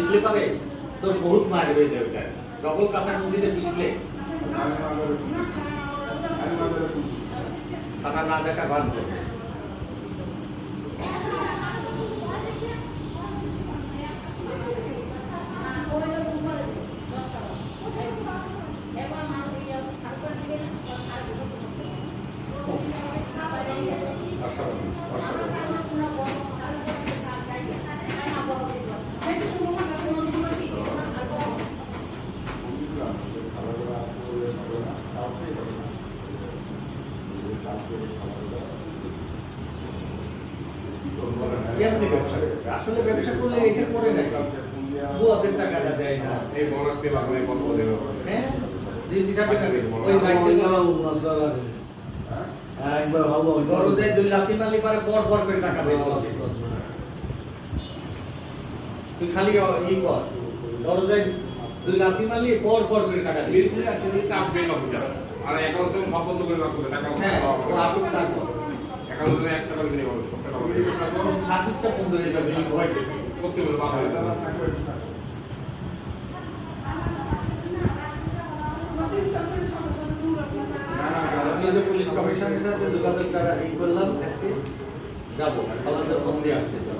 পিছলে পারে তোর বহুত মার হয়ে যাবে ওটা ডবল কাঁচাকুচিতে পিছলে থানা না দেখা বাদ করবে আসলে ব্যবসা করলে এটা করে না বুয়াদের টাকাটা দেয় না এই বোনাস কে লাগবে কত দেবে হ্যাঁ দিন হিসাবে টাকা ওই লাইটে একবার হবো বড় দেয় 2 লাখ মালি পারে পর পর করে টাকা বের করতে তুই খালি ই কর বড় দেয় 2 লাখ মালি পর পর করে টাকা দিবি বিলকুল আছে যে কাজ বের হবে যারা আর অ্যাকাউন্ট তো সব বন্ধ করে রাখবে টাকা হ্যাঁ ও আসুক তারপর অ্যাকাউন্টে 1 টাকা দিলে হবে সব টাকা হবে সার্ভিসটা বন্ধ হয়ে যাবে এই ভয় করতে বলে বাবা আমি যে পুলিশ কমিশনের সাথে যোগাযোগ করা এই করলাম আজকে যাবো আমাদের ফোন দিয়ে আসতেছে